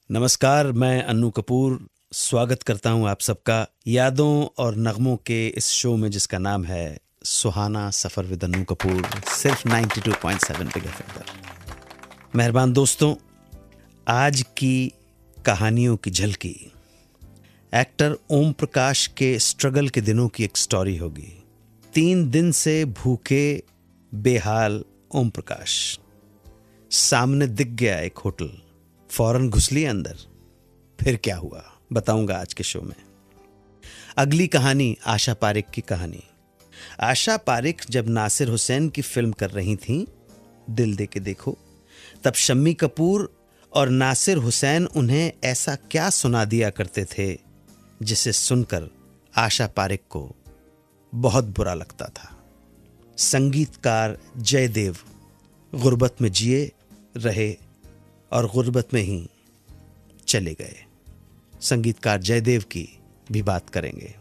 नमस्कार, मैं अन्नू कपूर स्वागत करता हूं आप सबका यादों और नगमों के इस शो में जिसका नाम है सुहाना सफ़र विद अन्नू कपूर, सिर्फ 92.7 बिग एफएम पर। मेहरबान दोस्तों, आज की कहानियों की झलकी एक्टर ओम प्रकाश के स्ट्रगल के दिनों की एक स्टोरी होगी। 3 दिन से भूखे बेहाल ओम प्रकाश, सामने दिख गया एक होटल, फौरन घुस लिए अंदर। फिर क्या हुआ बताऊंगा आज के शो में। अगली कहानी आशा पारिक की कहानी। आशा पारिक जब नासिर हुसैन की फिल्म कर रही थीं दिल दे के देखो, तब शम्मी कपूर और नासिर हुसैन उन्हें ऐसा क्या सुना दिया करते थे जिसे सुनकर आशा पारिक को बहुत बुरा लगता था। संगीतकार जयदेव गुर्बत में जिए रहे और गुर्बत में ही चले गए। संगीतकार जयदेव की भी बात करेंगे।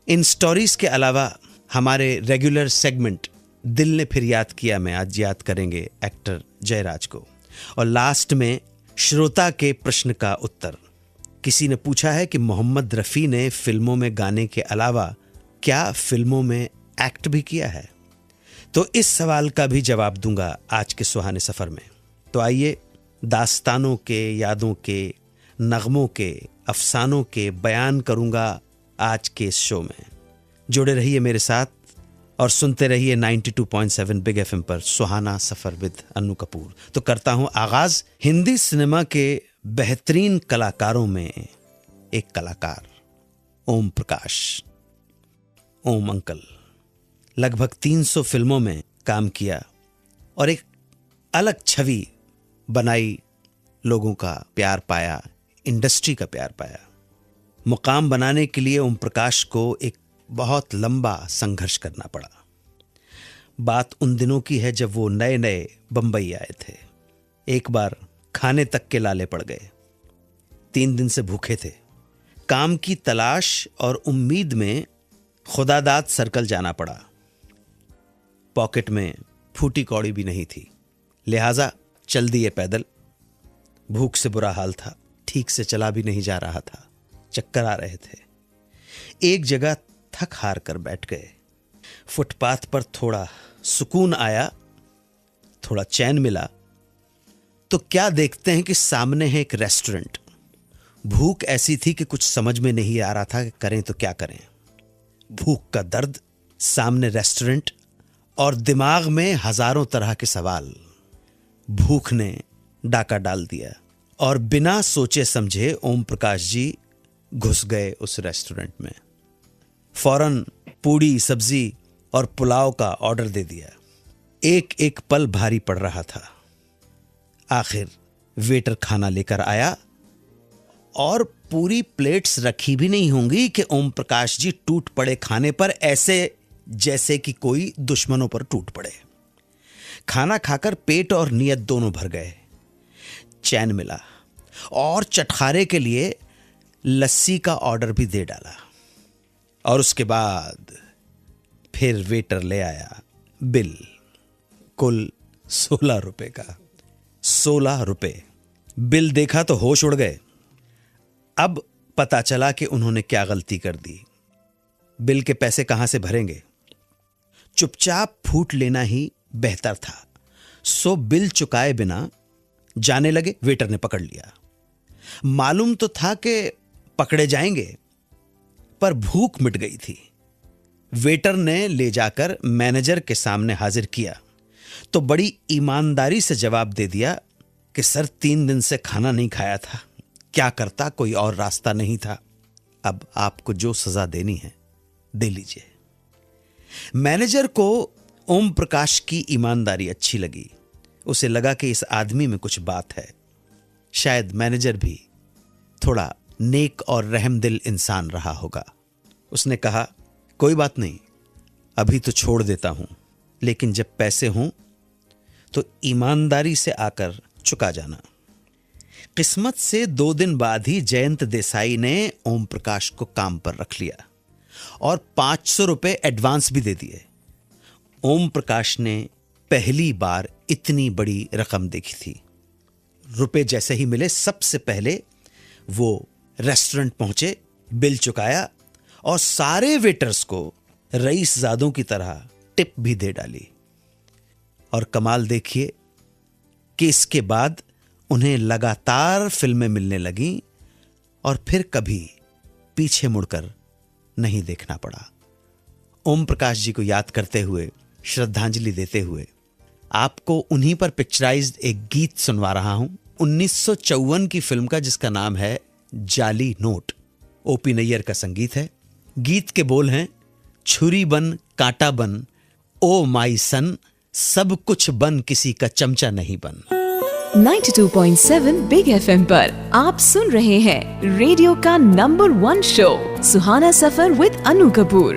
इन स्टोरीज के अलावा हमारे रेगुलर सेगमेंट दिल ने फिर याद किया में आज याद करेंगे एक्टर जयराज को। और लास्ट में श्रोता के प्रश्न का उत्तर। किसी ने पूछा है कि मोहम्मद रफ़ी ने फिल्मों में गाने के अलावा क्या फिल्मों में एक्ट भी किया है, तो इस सवाल का भी जवाब दूंगा आज के सुहाने सफ़र में। तो आइए दास्तानों के, यादों के, नगमों के, अफसानों के बयान करूंगा आज के इस शो में। जुड़े रहिए मेरे साथ और सुनते रहिए 92.7 बिग एफएम पर सुहाना सफ़र विद अन्नू कपूर। तो करता हूं आगाज हिंदी सिनेमा के बेहतरीन कलाकारों में एक कलाकार ओम प्रकाश। ओम अंकल लगभग 300 फिल्मों में काम किया और एक अलग छवि बनाई, लोगों का प्यार पाया, इंडस्ट्री का प्यार पाया। मुकाम बनाने के लिए ओम प्रकाश को एक बहुत लंबा संघर्ष करना पड़ा। बात उन दिनों की है जब वो नए नए बंबई आए थे। एक बार खाने तक के लाले पड़ गए। 3 दिन से भूखे थे। काम की तलाश और उम्मीद में खुदादाद सर्कल जाना पड़ा। पॉकेट में फूटी कौड़ी भी नहीं थी, लिहाजा चल दिए पैदल। भूख से बुरा हाल था, ठीक से चला भी नहीं जा रहा था, चक्कर आ रहे थे। एक जगह थक हार कर बैठ गए। फुटपाथ पर थोड़ा सुकून आया, थोड़ा चैन मिला, तो क्या देखते हैं कि सामने है एक रेस्टोरेंट। भूख ऐसी थी कि कुछ समझ में नहीं आ रहा था कि करें तो क्या करें। भूख का दर्द, सामने रेस्टोरेंट और दिमाग में हजारों तरह के सवाल। भूख ने डाका डाल दिया और बिना सोचे समझे ओम प्रकाश जी घुस गए उस रेस्टोरेंट में। फौरन पूड़ी, सब्जी और पुलाव का ऑर्डर दे दिया। एक एक पल भारी पड़ रहा था। आखिर वेटर खाना लेकर आया और पूरी प्लेट्स रखी भी नहीं होंगी कि ओम प्रकाश जी टूट पड़े खाने पर, ऐसे जैसे कि कोई दुश्मनों पर टूट पड़े। खाना खाकर पेट और नीयत दोनों भर गए। चैन मिला और चटखारे के लिए लस्सी का ऑर्डर भी दे डाला। और उसके बाद फिर वेटर ले आया बिल, कुल 16 रुपए का। 16 रुपए बिल देखा तो होश उड़ गए। अब पता चला कि उन्होंने क्या गलती कर दी। बिल के पैसे कहां से भरेंगे। चुपचाप फूट लेना ही बेहतर था। सो बिल चुकाए बिना जाने लगे। वेटर ने पकड़ लिया। मालूम तो था कि पकड़े जाएंगे, पर भूख मिट गई थी। वेटर ने ले जाकर मैनेजर के सामने हाजिर किया तो बड़ी ईमानदारी से जवाब दे दिया कि सर 3 दिन से खाना नहीं खाया था, क्या करता, कोई और रास्ता नहीं था। अब आपको जो सजा देनी है दे लीजिए। मैनेजर को ओम प्रकाश की ईमानदारी अच्छी लगी। उसे लगा कि इस आदमी में कुछ बात है। शायद मैनेजर भी थोड़ा नेक और रहमदिल इंसान रहा होगा। उसने कहा, कोई बात नहीं, अभी तो छोड़ देता हूं, लेकिन जब पैसे हों तो ईमानदारी से आकर चुका जाना। किस्मत से 2 दिन बाद ही जयंत देसाई ने ओम प्रकाश को काम पर रख लिया और 500 रुपए एडवांस भी दे दिए। ओम प्रकाश ने पहली बार इतनी बड़ी रकम देखी थी। रुपए जैसे ही मिले सबसे पहले वो रेस्टोरेंट पहुंचे, बिल चुकाया और सारे वेटर्स को रईसजादों की तरह टिप भी दे डाली। और कमाल देखिए कि इसके बाद उन्हें लगातार फिल्में मिलने लगीं और फिर कभी पीछे मुड़कर नहीं देखना पड़ा। ओम प्रकाश जी को याद करते हुए, श्रद्धांजलि देते हुए आपको उन्हीं पर पिक्चराइज्ड एक गीत सुनवा रहा हूं, 1954 की फिल्म का, जिसका नाम है जाली नोट। ओपी नैयर का संगीत है। गीत के बोल हैं, छुरी बन कांटा बन ओ माई सन, सब कुछ बन किसी का चमचा नहीं बन। 92.7 बिग FM पर आप सुन रहे हैं रेडियो का number 1 show Suhana suffer with Anu Kapoor.